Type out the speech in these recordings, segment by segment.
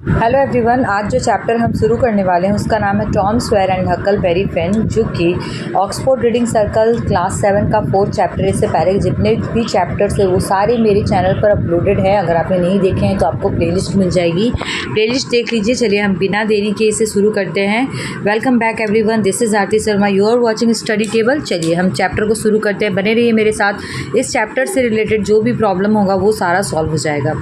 Hello everyone, आज जो chapter हम शुरू करने वाले हैं उसका नाम है Tom Sawyer and Huckleberry Finn, जो कि ऑक्सफोर्ड रीडिंग सर्कल क्लास 7 का 4th चैप्टर। इससे पहले जितने भी चैप्टर्स है वो सारे मेरे चैनल पर अपलोडेड है। अगर आपने नहीं देखे हैं तो आपको प्लेलिस्ट मिल जाएगी, प्लेलिस्ट देख लीजिए। चलिए हम बिना देरी के इसे शुरू करते हैं। Welcome back everyone, this is Aarti Sharma, you are watching study table. चलिए हम चैप्टर को शुरू करते हैं, बने रहिए मेरे साथ। इस चैप्टर से रिलेटेड जो भी प्रॉब्लम होगा वो सारा सॉल्व हो जाएगा।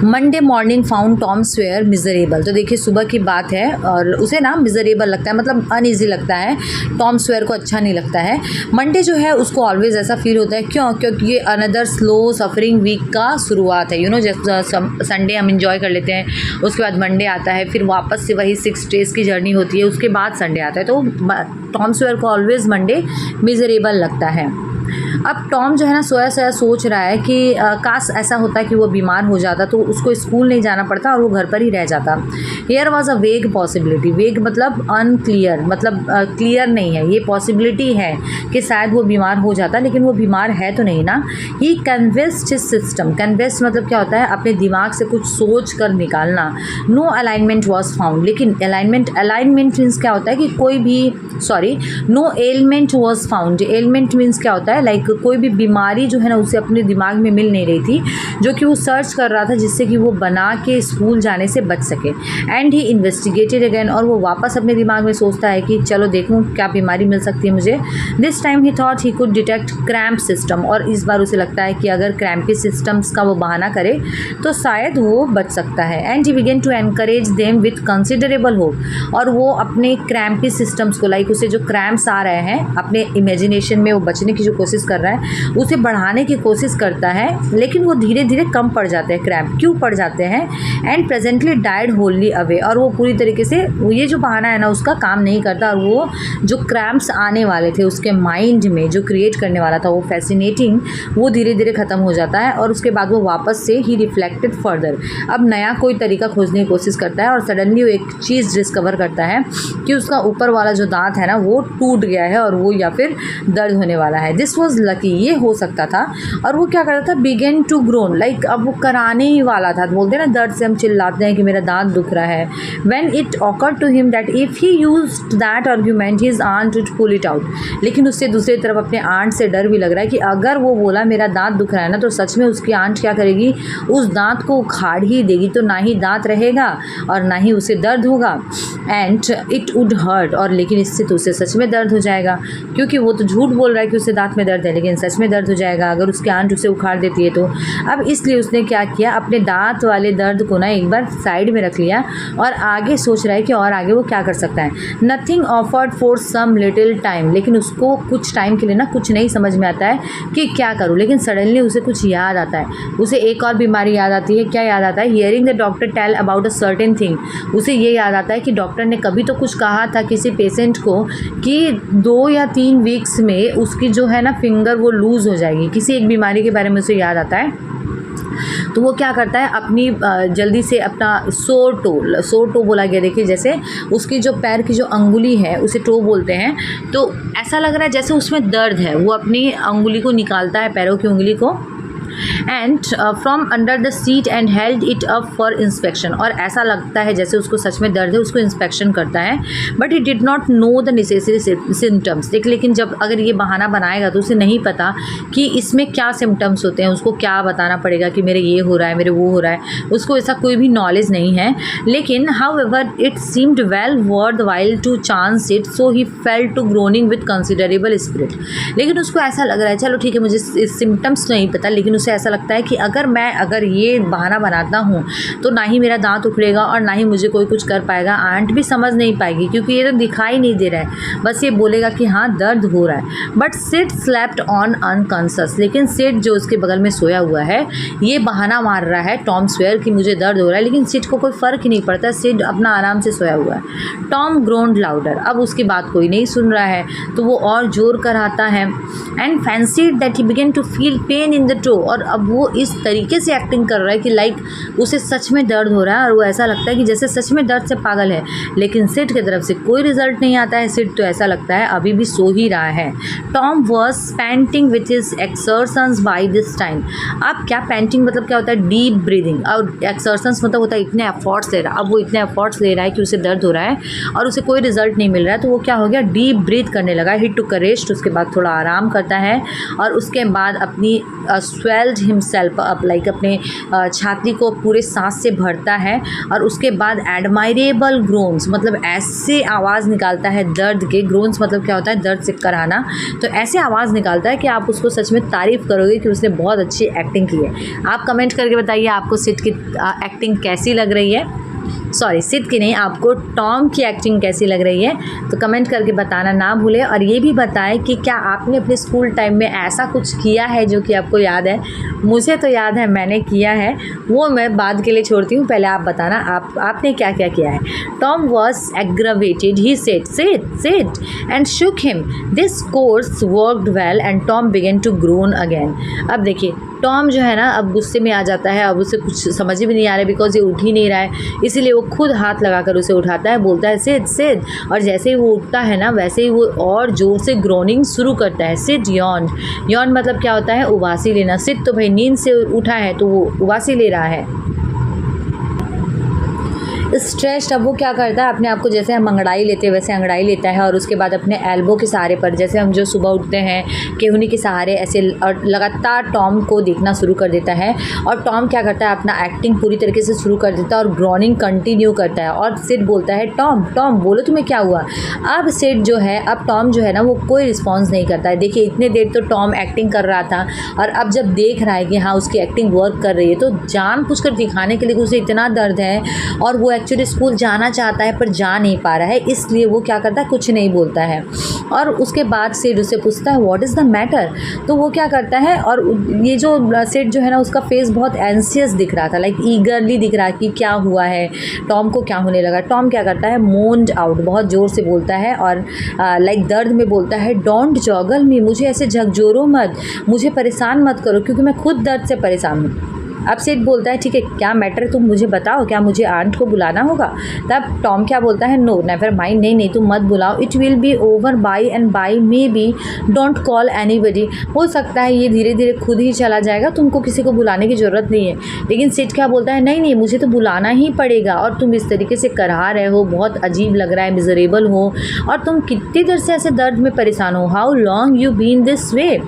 Monday morning found Tom Sawyer miserable. तो देखिए सुबह की बात है और उसे ना मिजरेबल लगता है, मतलब अनईजी लगता है। टॉम सॉयर को अच्छा नहीं लगता है। मंडे जो है उसको ऑलवेज ऐसा फील होता है, क्यों? क्योंकि ये अनदर स्लो सफरिंग वीक का शुरुआत है। जैसे संडे हम इंजॉय कर लेते हैं, उसके बाद मंडे आता है, फिर वापस से वही 6 डेज़ की जर्नी होती है, उसके बाद संडे आता है। तो टॉम सॉयर को ऑलवेज मंडे मिजरेबल लगता है। अब टॉम जो है ना सोया सोच रहा है कि काश ऐसा होता कि वो बीमार हो जाता तो उसको स्कूल नहीं जाना पड़ता और वो घर पर ही रह जाता। हियर वॉज अ वेग पॉसिबिलिटी। वेग मतलब अनक्लियर, मतलब क्लियर नहीं है। ये पॉसिबिलिटी है कि शायद वो बीमार हो जाता, लेकिन वो बीमार है तो नहीं ना। ही कन्विंस्ड हिज सिस्टम। कन्विंस मतलब क्या होता है? अपने दिमाग से कुछ सोच कर निकालना। No alignment was found. लेकिन अलाइनमेंट मीन्स क्या होता है कि कोई भी no element was found. Element means क्या होता है? लाइक कोई भी बीमारी जो है ना उसे अपने दिमाग में मिल नहीं रही थी, जो कि वो सर्च कर रहा था जिससे कि वो बना के स्कूल जाने से बच सके। And he investigated again. और वो वापस अपने दिमाग में सोचता है कि चलो देखूं क्या बीमारी मिल सकती है मुझे। This time he thought he could detect cramp system. और इस बार उसे लगता है कि अगर क्रैम्पी सिस्टम्स का वो बहाना करे तो शायद वो बच सकता है। And he began to encourage them with considerable hope. और वो अपने क्रैम्पी सिस्टम्स को, लाइक उसे जो क्रैम्प्स आ रहे हैं, अपने इमेजिनेशन में वो बचने की जो कोशिश कर रहा है उसे बढ़ाने की कोशिश करता है, लेकिन वो धीरे धीरे कम पड़ जाते हैं। क्रैम्प क्यों पड़ जाते हैं? And presently died Holi away. और वो पूरी तरीके से ये जो बहाना है ना उसका काम नहीं करता, और वो जो क्रैम्प्स आने वाले थे उसके माइंड में जो क्रिएट करने वाला था वो फैसिनेटिंग, वो धीरे धीरे ख़त्म हो जाता है। और उसके बाद वो वापस से ही रिफ्लेक्टेड फर्दर, अब नया कोई तरीका खोजने की कोशिश करता है। और सडनली वो एक चीज़ डिस्कवर करता है कि उसका ऊपर वाला जो दांत है ना वो टूट गया है और वो या फिर दर्द होने वाला है। This was lucky. ये हो सकता था। और वो क्या करता था? बिगेन टू ग्रोन, लाइक अब वो कराने ही वाला था। बोलते हैं ना दर्द से हम चिल्लाते हैं कि मेरा दांत दुख रहा है। When it awkward to him that if he used that argument his aunt would pull it out. लेकिन उससे दूसरी तरफ अपने आंट से डर भी लग रहा है कि अगर वो बोला मेरा दांत दुख रहा है ना तो सच में उसकी आंट क्या करेगी? उस दांत को उखाड़ ही देगी। तो ना ही दांत रहेगा और ना ही उसे दर्द होगा। And it would hurt. और लेकिन इससे तो उसे सच में दर्द हो जाएगा, क्योंकि वो तो झूठ बोल रहा है कि उसे दांत में दर्द है, लेकिन सच में दर्द हो जाएगा अगर उसकी आंट उसे उखाड़ देती है तो। अब इसलिए उसने क्या किया? अपने दांत वाले दर्द को ना एक बार साइड में रख लिया और आगे सोच रहा है कि और आगे वो क्या कर सकता है। Nothing offered for some little time. लेकिन उसको कुछ टाइम के लिए ना कुछ नहीं समझ में आता है कि क्या करूँ। लेकिन सडनली उसे कुछ याद आता है। उसे एक और बीमारी याद आती है। क्या याद आता है? Hearing the doctor tell about a certain thing. उसे ये याद आता है कि डॉक्टर ने कभी तो कुछ कहा था किसी पेशेंट को कि 2 या 3 वीक्स में उसकी जो है ना फिंगर वो लूज़ हो जाएगी। किसी एक बीमारी के बारे में उसे याद आता है। तो वो क्या करता है? अपनी जल्दी से अपना सो टो बोला गया। देखिए जैसे उसकी जो पैर की जो अंगुली है उसे टो बोलते हैं। तो ऐसा लग रहा है जैसे उसमें दर्द है। वो अपनी अंगुली को निकालता है, पैरों की उंगली को, and from under the seat and held it up for inspection. और ऐसा लगता है जैसे उसको सच में दर्द है, उसको इंस्पेक्शन करता है। But it did not know the necessary symptoms. लेकिन जब अगर ये बहाना बनाएगा तो उसे नहीं पता कि इसमें क्या सिम्टम्स होते हैं। उसको क्या बताना पड़ेगा कि मेरे ये हो रहा है, मेरे वो हो रहा है, उसको ऐसा कोई भी नॉलेज नहीं है। लेकिन however it seemed well worth while to chance it, so he fell to groaning with considerable spirit. लेकिन उसको ऐसा लग रहा है चलो ठीक है मुझे सिम्टम्स नहीं पता, लेकिन उसे ऐसा लगता है कि अगर ये बहाना बनाता हूँ तो ना ही मेरा दांत उखड़ेगा और ना ही मुझे कोई कुछ कर पाएगा। आंट भी समझ नहीं पाएगी क्योंकि ये तो दिखाई नहीं दे रहा है, बस ये बोलेगा कि हाँ दर्द हो रहा है। But Sid slept on unconscious. लेकिन सिड जो उसके बगल में सोया हुआ है ये बहाना मार रहा है टॉम सॉयर कि मुझे दर्द हो रहा है, लेकिन सिड को कोई फ़र्क ही नहीं पड़ता। सिड अपना आराम से सोया हुआ है। Tom ग्रोन्ड louder. अब उसकी बात कोई नहीं सुन रहा है तो वो और जोर कर आता है। And fancied that he began to feel pain in the toe. और और अब वो इस तरीके से एक्टिंग कर रहा है कि लाइक उसे सच में दर्द हो रहा है और वो ऐसा लगता है कि जैसे सच में दर्द से पागल है। लेकिन सिड की तरफ से कोई रिजल्ट नहीं आता है। सिड तो ऐसा लगता है अभी भी सो ही रहा है। Tom was panting with his exertions by this time. अब क्या पैंटिंग मतलब क्या होता है? Deep breathing. और एक्सर्शंस मतलब होता है इतने एफर्ट्स ले रहा है। अब वो इतने एफर्ट्स ले रहा है कि उसे दर्द हो रहा है और उसे कोई रिजल्ट नहीं मिल रहा है, तो वो क्या हो गया? डीप ब्रीथ करने लगा। ही टुक अ रेस्ट, उसके बाद थोड़ा आराम करता है और उसके बाद अपनी स्वेल्ड हिमसेल्फ अप, लाइक अपने छाती को पूरे सांस से भरता है और उसके बाद एडमायरेबल ग्रोन्स, मतलब ऐसे आवाज़ निकालता है दर्द के। ग्रोन्स मतलब क्या होता है? दर्द से कराना। तो ऐसे आवाज़ निकालता है कि आप उसको सच में तारीफ़ करोगे कि उसने बहुत अच्छी एक्टिंग की है। आप कमेंट करके बताइए आपको सिड की एक्टिंग कैसी लग रही है। सॉरी, सिड की नहीं, आपको टॉम की एक्टिंग कैसी लग रही है, तो कमेंट करके बताना ना भूलें। और ये भी बताएं कि क्या आपने अपने स्कूल टाइम में ऐसा कुछ किया है जो कि आपको याद है। मुझे तो याद है, मैंने किया है, वो मैं बाद के लिए छोड़ती हूँ। पहले आप बताना आपने क्या क्या किया है। Tom was aggravated, he said Sid and shook him. This course worked well and Tom began to groan again. अब देखिए, टॉम जो है ना अब गुस्से में आ जाता है। अब उसे कुछ समझ भी नहीं आ रहा है बिकॉज ये उठ ही नहीं रहा है, इसीलिए वो खुद हाथ लगाकर उसे उठाता है, बोलता है सिड। और जैसे ही वो उठता है ना वैसे ही वो और ज़ोर से ग्रोनिंग शुरू करता है। सिड यॉन मतलब क्या होता है? उबासी लेना। सिड तो भाई नींद से उठा है तो वो उबासी ले रहा है। स्ट्रेस्ड, अब वो क्या करता है? अपने आप को जैसे हम अंगड़ाई लेते हैं वैसे अंगड़ाई लेता है और उसके बाद अपने एल्बो के सहारे पर, जैसे हम जो सुबह उठते हैं केहूनी के सहारे, ऐसे और लगातार टॉम को देखना शुरू कर देता है। और टॉम क्या करता है? अपना एक्टिंग पूरी तरीके से शुरू कर देता है और ग्रोनिंग कंटिन्यू करता है। और सिड बोलता है टॉम बोलो तुम्हें क्या हुआ। अब सिड जो है, अब टॉम जो है ना वो कोई रिस्पॉन्स नहीं करता है। देखिए, इतने देर तो टॉम एक्टिंग कर रहा था और अब जब देख रहा है कि हाँ उसकी एक्टिंग वर्क कर रही है तो जानबूझकर दिखाने के लिए कि उसे इतना दर्द है और वो एक्चुअली स्कूल जाना चाहता है पर जा नहीं पा रहा है, इसलिए वो क्या करता है? कुछ नहीं बोलता है। और उसके बाद सिड उससे पूछता है व्हाट इज़ द मैटर। तो वो क्या करता है, और ये जो सिड जो है ना उसका फेस बहुत एंसियस दिख रहा था, लाइक ईगरली दिख रहा है कि क्या हुआ है, टॉम को क्या होने लगा। टॉम क्या करता है? मोन्ड आउट, बहुत ज़ोर से बोलता है और लाइक दर्द में बोलता है डोंट जॉगल मी, मुझे ऐसे झकझोरो मत, मुझे परेशान मत करो क्योंकि मैं खुद दर्द से परेशान हूँ। अब सिड बोलता है ठीक है, क्या मैटर तुम मुझे बताओ, क्या मुझे आंट को बुलाना होगा। तब टॉम क्या बोलता है? नो नेवर माइंड, नहीं तुम मत बुलाओ। It will be over by and by, may be don't call anybody. हो सकता है ये धीरे धीरे खुद ही चला जाएगा, तुमको किसी को बुलाने की ज़रूरत नहीं है। लेकिन सिड क्या बोलता है? नहीं मुझे तो बुलाना ही पड़ेगा और तुम इस तरीके से करा रहे हो, बहुत अजीब लग रहा है, मिजरेबल हो और तुम कितनी देर से ऐसे दर्द में परेशान हो। How long you been this way.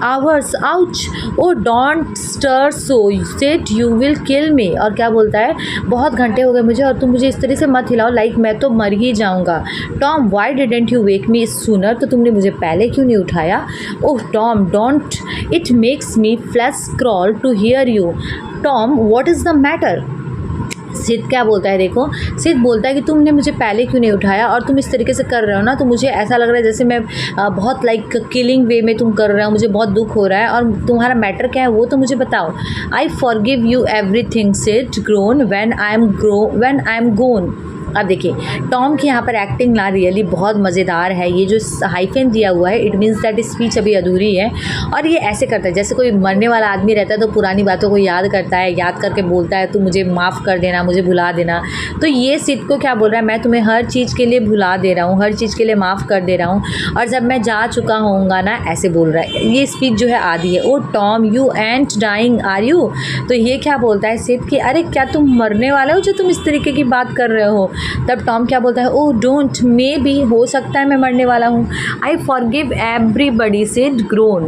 Hours, ouch, oh don't stir so, said you will kill me. और क्या बोलता है? बहुत घंटे हो गए मुझे और तुम मुझे इस तरह से मत हिलाओ, लाइक मैं तो मर ही जाऊंगा। Tom why didn't you wake me sooner, तो तुमने मुझे पहले क्यों नहीं उठाया। Oh Tom don't, it makes me flesh crawl to hear you. Tom what is the matter. Sid क्या बोलता है? देखो, सिड बोलता है कि तुमने मुझे पहले क्यों नहीं उठाया और तुम इस तरीके से कर रहे हो ना, तो मुझे ऐसा लग रहा है जैसे मैं बहुत लाइक किलिंग वे में तुम कर रहे हो, मुझे बहुत दुख हो रहा है और तुम्हारा मैटर क्या है वो तो मुझे बताओ। I forgive you everything Sid groan when I am gone. अब देखिए, टॉम की यहाँ पर एक्टिंग ना रियली बहुत मज़ेदार है। ये जो हाइफन दिया हुआ है इट मीन्स दैट स्पीच अभी अधूरी है और ये ऐसे करता है जैसे कोई मरने वाला आदमी रहता है तो पुरानी बातों को याद करता है, याद करके बोलता है तो मुझे माफ़ कर देना, मुझे भुला देना। तो ये सिड को क्या बोल रहा है? मैं तुम्हें हर चीज़ के लिए भुला दे रहा हूँ, हर चीज़ के लिए माफ़ कर दे रहा हूँ और जब मैं जा चुका होऊंगा ना, ऐसे बोल रहा है। ये स्पीच जो है आधी है। Oh Tom you ain't dying are you. तो ये क्या बोलता है सिड कि अरे क्या तुम मरने वाले हो जो तुम इस तरीके की बात कर रहे हो। तब टॉम क्या बोलता है? ओह डोंट, मे बी, हो सकता है मैं मरने वाला हूँ। I forgive everybody Sid groan,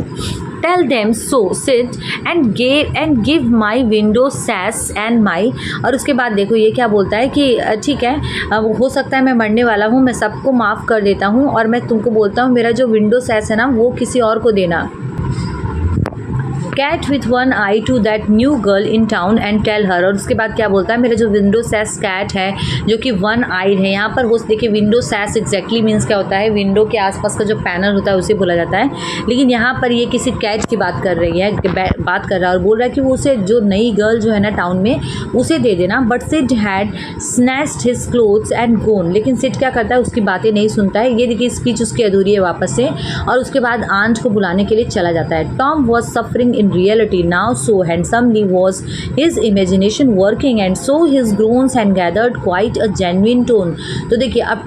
tell them so Sid and give my window sash and my. और उसके बाद देखो ये क्या बोलता है कि ठीक है, हो सकता है मैं मरने वाला हूँ, मैं सबको माफ़ कर देता हूँ और मैं तुमको बोलता हूँ मेरा जो विंडो सैस है ना वो किसी और को देना। Cat with one eye to that new girl in town and tell her. और उसके बाद क्या बोलता है? मेरा जो विंडो सैस कैट है जो कि वन आइड है। यहाँ पर वो देखिए, विंडो सैस एग्जैक्टली मीन्स क्या होता है? विंडो के आसपास का जो पैनल होता है उसे बोला जाता है, लेकिन यहाँ पर ये किसी कैट की बात कर रही है, बात कर रहा है और बोल रहा है कि वो उसे जो नई गर्ल जो है ना टाउन में उसे दे देना। But Sid had snatched his clothes and gone. लेकिन सिड क्या करता है? उसकी बातें नहीं सुनता है। ये देखिए स्पीच उसकी अधूरी है वापस से। और उसके बाद आंट को बुलाने के लिए चला जाता है। Tom was suffering in reality. Now so handsomely was his imagination working, and so his groans and gathered quite a genuine tone. तो देखिए अब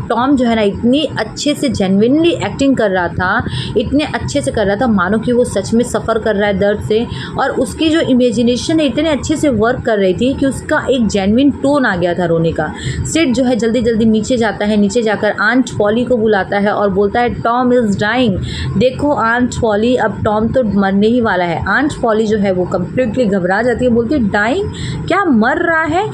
टॉम जो है ना इतनी अच्छे से जेन्युइनली एक्टिंग कर रहा था, इतने अच्छे से कर रहा था मानो कि वो सच में सफ़र कर रहा है दर्द से, और उसकी जो इमेजिनेशन है इतने अच्छे से वर्क कर रही थी कि उसका एक जेन्युइन टोन आ गया था रोने का। सिड जो है जल्दी जल्दी नीचे जाता है, नीचे जाकर आंट पॉली को बुलाता है और बोलता है टॉम इज़ डाइंग। देखो आंट पॉली, अब टॉम तो मरने ही वाला है। आंट पॉली जो है वो कम्प्लीटली घबरा जाती है, बोलती है डाइंग, क्या मर रहा है?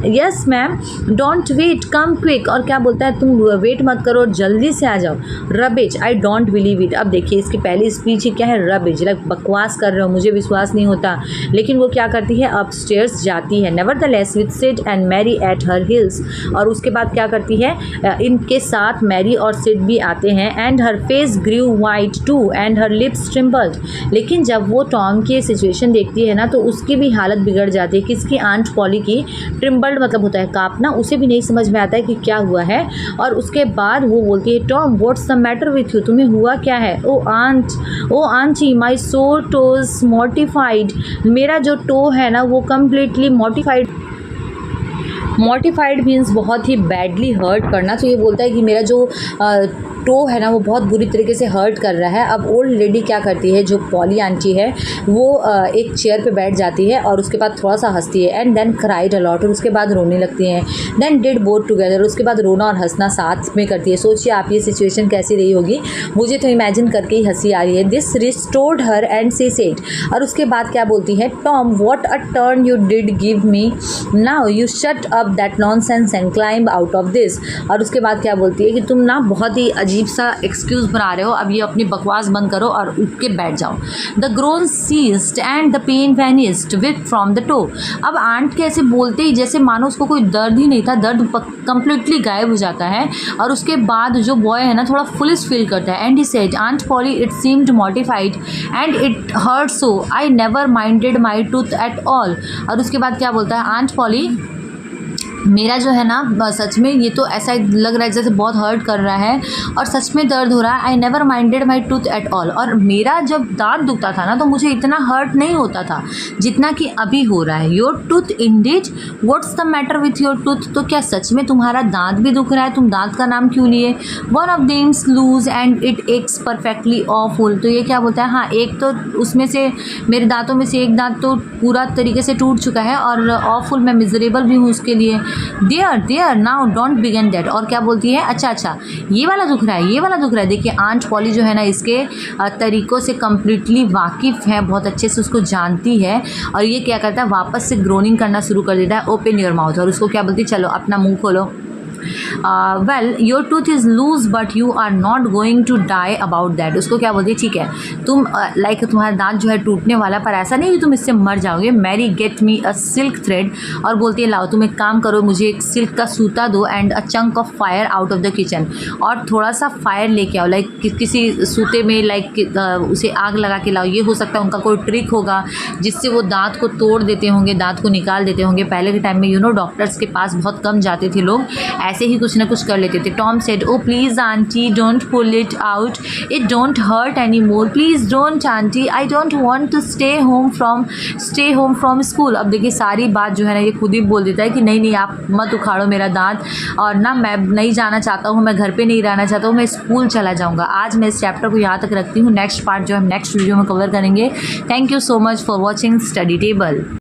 Yes ma'am, don't wait, come quick. और क्या बोलता है, तुम वेट मत करो, जल्दी से आ जाओ। रबिज, आई डोंट बिलीव इट। अब देखिए इसकी पहली स्पीच ही क्या है, रबिज, लाइक बकवास कर रहे हो, मुझे विश्वास नहीं होता। लेकिन वो क्या करती है, अपस्टेयर्स जाती है, nevertheless with Sid and Mary at her heels. और उसके बाद क्या करती है, इनके साथ मैरी और सिड भी आते हैं। And her face grew white too and her lips trembled. लेकिन जब वो टॉम की सिचुएशन देखती है ना तो उसकी भी हालत बिगड़ जाती है। किसकी? आंट पॉली की। ट्रिम्बल्ड मतलब होता है कांपना, उसे भी नहीं समझ में आता है कि क्या हुआ है। और उसके बाद वो बोलती है Tom what's the matter with you, तुम्हें हुआ क्या है? ओ आंटी, माई सो टोज मॉर्टिफाइड। मेरा जो टो है ना वो कम्प्लीटली मॉर्टिफाइड मीन्स बहुत ही बैडली हर्ट करना। तो ये बोलता है कि मेरा जो टो है ना वो बहुत बुरी तरीके से हर्ट कर रहा है। अब ओल्ड लेडी क्या करती है, जो पॉली आंटी है वो एक चेयर पे बैठ जाती है और उसके बाद थोड़ा सा हंसती है एंड देन क्राइड अलॉट, और उसके बाद रोने लगती हैं। देन डिड बोथ टुगेदर, उसके बाद रोना और हंसना साथ में करती है। सोचिए आप ये सिचुएशन कैसी रही होगी, मुझे तो इमेजिन करके ही हंसी आ रही है। This restored her and she said, और उसके बाद क्या बोलती है, Tom what a turn you did give me, now you shut up that nonsense and climb out of this. और उसके बाद क्या बोलती है कि तुम ना बहुत ही अजीब सा एक्सक्यूज़ बना रहे हो, अब ये अपनी बकवास बंद करो और उठ के बैठ जाओ। The groan ceased and the pain vanished with from the toe. अब आंट के ऐसे बोलते ही जैसे मानो उसको कोई दर्द ही नहीं था, दर्द कंप्लीटली गायब हो जाता है। और उसके बाद जो बॉय है ना थोड़ा फुलिश फील करता है and he said aunt Polly it seemed mortified and it hurt so I never minded my tooth at all. और उसके बाद क्या बोलता है, आंट पॉली मेरा जो है ना सच में ये तो ऐसा लग रहा है जैसे बहुत हर्ट कर रहा है और सच में दर्द हो रहा है। आई never minded my tooth at all. और मेरा जब दांत दुखता था ना तो मुझे इतना हर्ट नहीं होता था जितना कि अभी हो रहा है। Your tooth Indeed, what's the matter with your tooth. तो क्या सच में तुम्हारा दांत भी दुख रहा है? तुम दांत का नाम क्यों लिए? One of them's loose and it aches perfectly awful. तो ये क्या बोलता है, हाँ एक तो उसमें से मेरे दांतों में से एक दांत तो पूरा तरीके से टूट चुका है और ऑफुल, मैं मिजरेबल भी हूँ उसके लिए। There now don't begin that. और क्या बोलती है, अच्छा ये वाला दुख रहा है, ये वाला दुख रहा है। देखिए आंट पॉली जो है ना इसके तरीक़ों से कम्प्लीटली वाकिफ़ है, बहुत अच्छे से उसको जानती है। और ये क्या करता है, वापस से ग्रोनिंग करना शुरू कर देता है, ओपन योर माउथ। और उसको क्या बोलती है, चलो अपना मुंह खोलो। Well your tooth is loose but you are not going to die about that. उसको क्या बोलती है, ठीक है तुम लाइक तुम्हारा दांत जो है टूटने वाला, पर ऐसा नहीं कि तुम इससे मर जाओगे। मैरी गेट मी अ सिल्क थ्रेड। और बोलती है लाओ तुम एक काम करो, मुझे एक सिल्क का सूता दो and a chunk of fire out of the kitchen. और थोड़ा सा फायर लेके आओ, लाइक किसी सूते में लाइक उसे आग लगा के लाओ। ये हो सकता है उनका कोई ट्रिक होगा जिससे वो दांत को तोड़ देते होंगे, दांत को निकाल देते होंगे। पहले के टाइम में डॉक्टर्स के पास बहुत कम जाते थे लोग, ऐसे ही कुछ ना कुछ कर लेते थे। Tom said oh please auntie don't pull it out, it don't hurt any more, please don't auntie, I don't want to stay home from school. अब देखिए सारी बात जो है ना ये खुद ही बोल देता है कि नहीं आप मत उखाड़ो मेरा दांत, और ना मैं नहीं जाना चाहता हूँ, मैं घर पे नहीं रहना चाहता हूँ, मैं स्कूल चला जाऊँगा। आज मैं इस चैप्टर को यहाँ तक रखती हूँ, नेक्स्ट पार्ट जो हम नेक्स्ट वीडियो में कवर करेंगे। Thank you so much for watching study table.